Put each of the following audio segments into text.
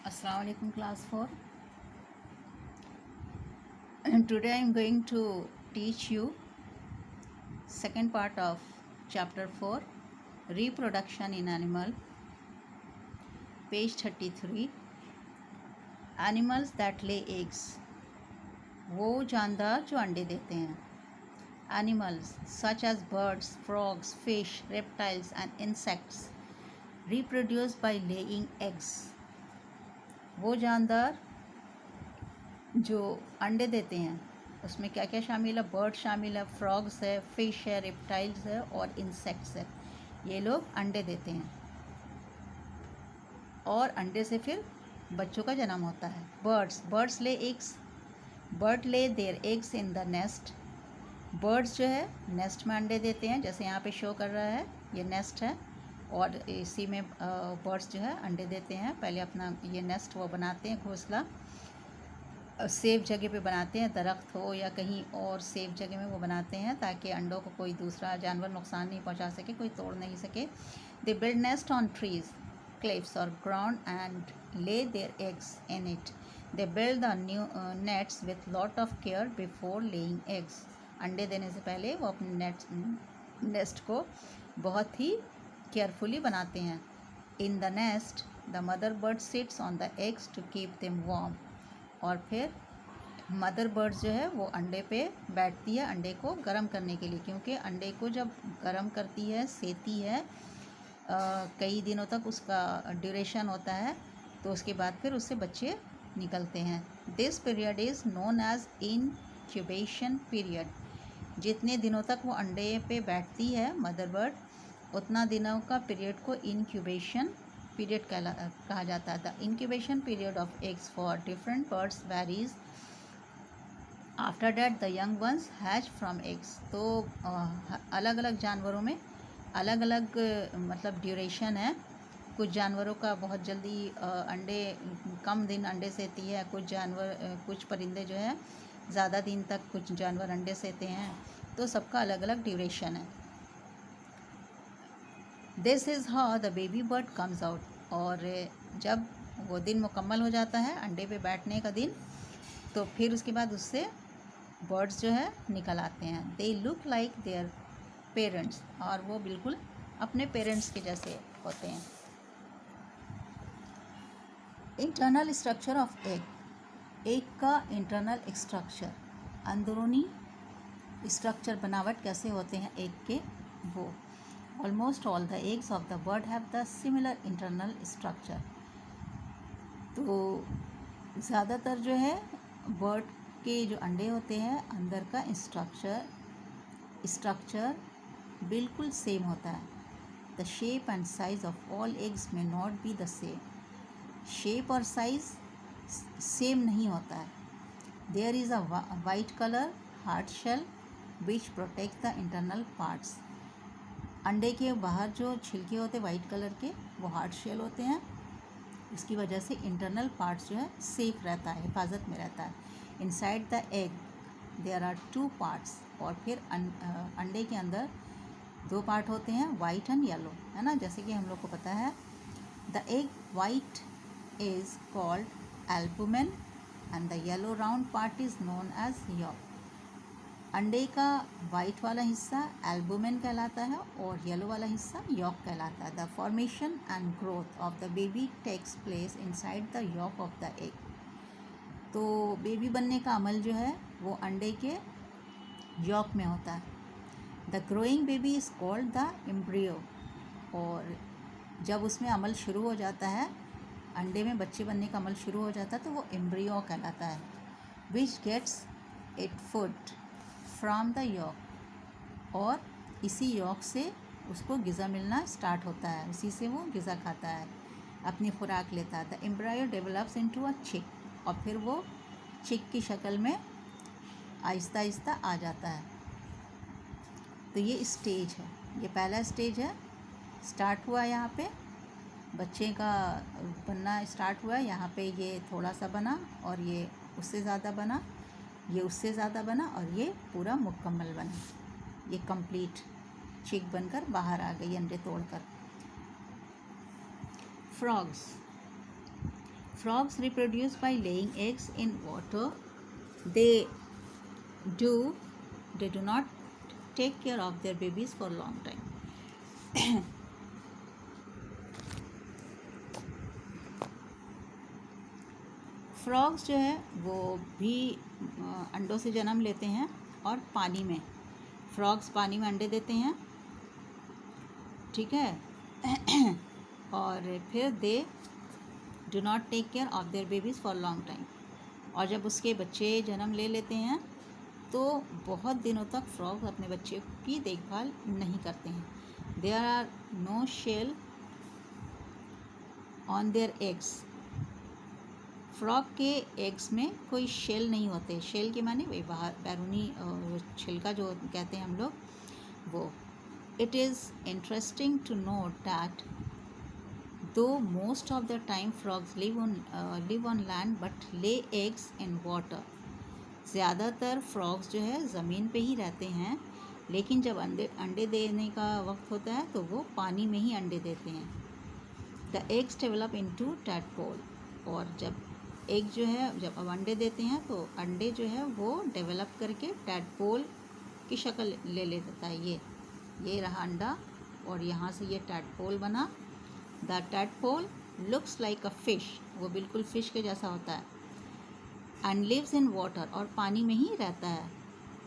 Assalamu alaikum class 4. And today I am going to teach you second part of chapter 4, reproduction in animal, page 33. Animals that lay eggs, वो जानदार जो अंडे देते हैं. Animals such as birds, frogs, fish, reptiles and insects reproduce by laying eggs. वो जानदार जो अंडे देते हैं उसमें क्या क्या शामिल है. बर्ड शामिल है, फ्रॉग्स है, फिश है, रेप्टाइल्स है और इंसेक्ट्स है. ये लोग अंडे देते हैं और अंडे से फिर बच्चों का जन्म होता है. Birds lay eggs. बर्ड ले their eggs in the nest. Birds जो है नेस्ट में अंडे देते हैं, जैसे यहाँ पे शो कर रहा है ये नेस्ट है और इसी में बर्ड्स जो है अंडे देते हैं. पहले अपना ये नेस्ट वो बनाते हैं, घोंसला सेफ जगह पे बनाते हैं, दरख्त हो या कहीं और सेफ जगह में वो बनाते हैं ताकि अंडों को कोई दूसरा जानवर नुकसान नहीं पहुंचा सके, कोई तोड़ नहीं सके. They build nest on trees, cliffs और ground and lay their eggs in it. They build the new nets with lot of care before laying eggs. अंडे देने से पहले वो अपने नेस्ट को बहुत ही केयरफुली बनाते हैं. In the nest the mother bird sits on the eggs to keep them warm. और फिर मदर बर्ड्स जो है वो अंडे पे बैठती है अंडे को गर्म करने के लिए, क्योंकि अंडे को जब गर्म करती है, सेती है, कई दिनों तक उसका ड्यूरेशन होता है, तो उसके बाद फिर उससे बच्चे निकलते हैं. This period is known as incubation period. जितने दिनों तक वो अंडे पे बैठती है मदर बर्ड, उतना दिनों का पीरियड को इनक्यूबेशन पीरियड कहा जाता है. The incubation period of eggs for different birds varies. After that the young ones hatch from eggs. तो अलग अलग जानवरों में अलग अलग मतलब ड्यूरेशन है. कुछ जानवरों का बहुत जल्दी अंडे कम दिन अंडे सेती है, कुछ परिंदे जो है ज़्यादा दिन तक कुछ जानवर अंडे सेते हैं. तो सबका अलग अलग ड्यूरेशन है. This is how the baby bird comes out. और जब वो दिन मुकम्मल हो जाता है अंडे पे बैठने का दिन, तो फिर उसके बाद उससे बर्ड्स जो है निकल आते हैं. They look like their parents. और वो बिल्कुल अपने पेरेंट्स के जैसे होते हैं. Internal structure of egg. Egg का इंटरनल स्ट्रक्चर, अंदरूनी स्ट्रक्चर, बनावट कैसे होते हैं एग के, वो. Almost all the eggs of the bird have the similar internal structure. तो ज़्यादातर जो है बर्ड के जो अंडे होते हैं अंदर का स्ट्रक्चर बिल्कुल सेम होता है. The shape and size of all eggs may not be the same. Shape और साइज सेम नहीं होता है. There is a white colour hard shell which protect the internal parts. अंडे के बाहर जो छिलके होते हैं वाइट कलर के, वो हार्ड शेल होते हैं. इसकी वजह से इंटरनल पार्ट्स जो है सेफ रहता है, हिफाजत में रहता है. Inside the egg there are 2 parts. और फिर अंडे के अंदर 2 पार्ट होते हैं, वाइट एंड येलो, है ना, जैसे कि हम लोग को पता है. The egg white is called albumen and the yellow round part is known as yolk. अंडे का वाइट वाला हिस्सा एल्बुमेन कहलाता है और येलो वाला हिस्सा यॉक कहलाता है. The formation and growth of the baby takes place inside the yolk of the egg. तो बेबी बनने का अमल जो है वो अंडे के यॉक में होता है. The growing baby is called the embryo. और जब उसमें अमल शुरू हो जाता है, अंडे में बच्चे बनने का अमल शुरू हो जाता है, तो वो एम्ब्रियो कहलाता है. Which gets it food from the yolk. और इसी यॉक से उसको ग़िज़ा मिलना स्टार्ट होता है, इसी से वो ग़िज़ा खाता है, अपनी खुराक लेता है. The embryo develops into a चिक. और फिर वो चिक की शक्ल में आहिस्ता आहिस्ता आ जाता है. तो ये स्टेज है, ये पहला स्टेज है. स्टार्ट हुआ यहाँ पे, बच्चे का बनना स्टार्ट हुआ. यहाँ पे ये थोड़ा सा बना और ये उससे ज़्यादा बना, ये उससे ज़्यादा बना और ये पूरा मुकम्मल बना. ये कंप्लीट चिक बनकर बाहर आ गई अंडे तोड़कर. Frogs. Frogs reproduce by laying eggs in water. They do not take care of their babies for a long time. Frogs जो है वो भी अंडों से जन्म लेते हैं और पानी में, फ्रॉग्स पानी में अंडे देते हैं, ठीक है। और फिर they do not take care of their babies for long time, और जब उसके बच्चे जन्म ले लेते हैं तो बहुत दिनों तक फ्रॉग्स अपने बच्चे की देखभाल नहीं करते हैं। There are no shell on their eggs, frog के एग्स में कोई शेल नहीं होते। शेल के माने वही बाहर बैरूनी छिलका जो कहते हैं हम लोग, वो। It is interesting to note that though most of the time frogs live on land but lay eggs in water. ज़्यादातर फ्रॉग्स जो है ज़मीन पे ही रहते हैं, लेकिन जब अंडे देने का वक्त होता है तो वो पानी में ही अंडे देते हैं। The eggs develop into tadpole, और जब एग जो है जब अब अंडे देते हैं तो अंडे जो है वो डेवलप करके टैडपोल की शक्ल ले लेता है। ये रहा अंडा और यहाँ से ये टैडपोल बना। The tadpole looks like a fish, वो बिल्कुल फ़िश के जैसा होता है। एंड लिव्स इन वाटर, और पानी में ही रहता है।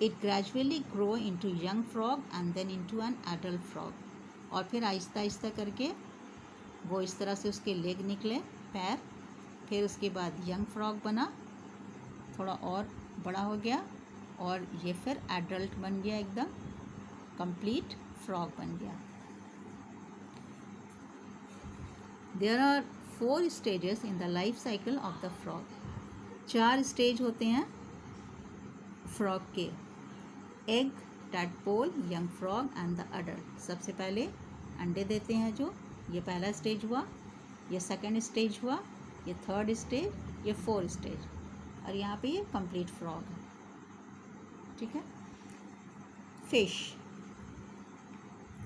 It gradually grow into young frog and then into an adult frog, और फिर आहिस्ता आहिस्ता करके वो इस तरह से उसके लेग निकले, पैर, फिर उसके बाद यंग फ्रॉग बना, थोड़ा और बड़ा हो गया, और ये फिर एडल्ट बन गया, एकदम कंप्लीट फ्रॉग बन गया। There are 4 stages in the life cycle of the frog. 4 stage होते हैं फ्रॉग के, egg, tadpole, young frog and the adult. सबसे पहले अंडे देते हैं जो, ये पहला स्टेज हुआ, ये सेकंड स्टेज हुआ, ये थर्ड स्टेज, ये फोर्थ स्टेज, और यहाँ पे ये कंप्लीट फ्रॉग है, ठीक है।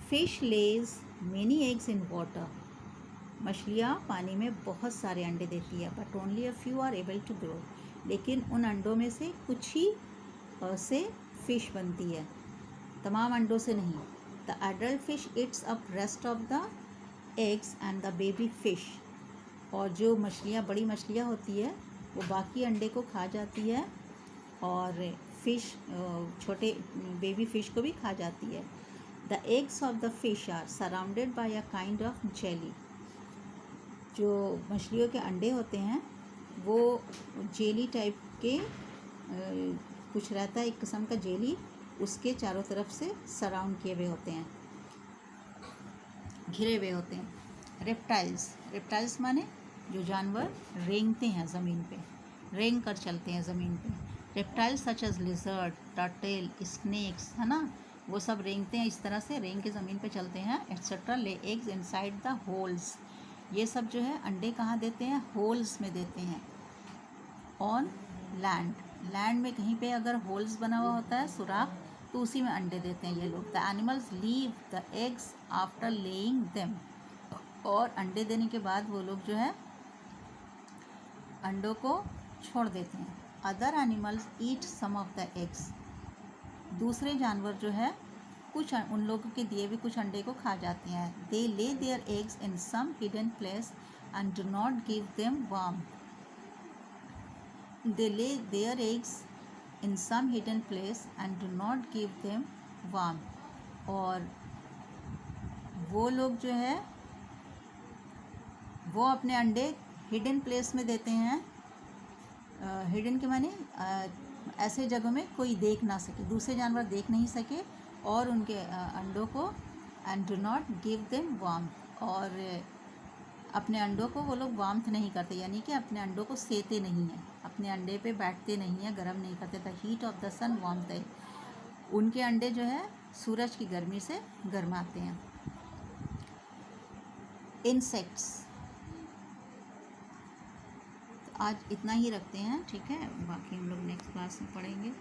Fish lays many eggs in water. मछलियाँ पानी में बहुत सारे अंडे देती है, but only a few are able to grow, लेकिन उन अंडों में से कुछ ही से फिश बनती है, तमाम अंडों से नहीं। The adult fish it's up rest of the eggs and the baby fish, और जो मछलियाँ बड़ी मछलियाँ होती है वो बाकी अंडे को खा जाती है, और फिश छोटे बेबी फ़िश को भी खा जाती है। The eggs of the fish are surrounded by a kind of jelly. जो मछलियों के अंडे होते हैं वो जेली टाइप के कुछ रहता है, एक किस्म का जेली, उसके चारों तरफ से सराउंड किए हुए होते हैं, घिरे हुए होते हैं। रेप्टाइल्स माने जो जानवर रेंगते हैं ज़मीन पे, रेंग कर चलते हैं ज़मीन पे। Reptiles such as lizard, turtle, snakes, है ना, वो सब रेंगते हैं, इस तरह से रेंग के ज़मीन पे चलते हैं, etcetera. Lay eggs inside the holes, ये सब जो है अंडे कहाँ देते हैं, होल्स में देते हैं। ऑन लैंड में कहीं पे अगर होल्स बना हुआ होता है, सुराख, तो उसी में अंडे देते हैं ये लोग। The animals leave the eggs after laying them, और अंडे देने के बाद वो लोग जो है अंडों को छोड़ देते हैं। Other animals eat some of the eggs, दूसरे जानवर जो है कुछ उन लोगों के दिए भी कुछ अंडे को खा जाते हैं। They lay their eggs in some hidden place and do not give them warm. They lay their eggs in some hidden place and do not give them warm, और वो लोग जो है वो अपने अंडे हिडन प्लेस में देते हैं। हिडन के माने ऐसे जगहों में कोई देख ना सके, दूसरे जानवर देख नहीं सके, और उनके अंडों को, and do not give them warmth, और अपने अंडों को वो लोग वार्मथ नहीं करते, यानी कि अपने अंडों को सेते नहीं हैं, अपने अंडे पे बैठते नहीं हैं, गर्म नहीं करते। The heat of the sun warm the, उनके अंडे जो है सूरज की गर्मी से गर्माते हैं। इंसेक्ट्स, आज इतना ही रखते हैं, ठीक है, बाकी हम लोग नेक्स्ट क्लास में पढ़ेंगे।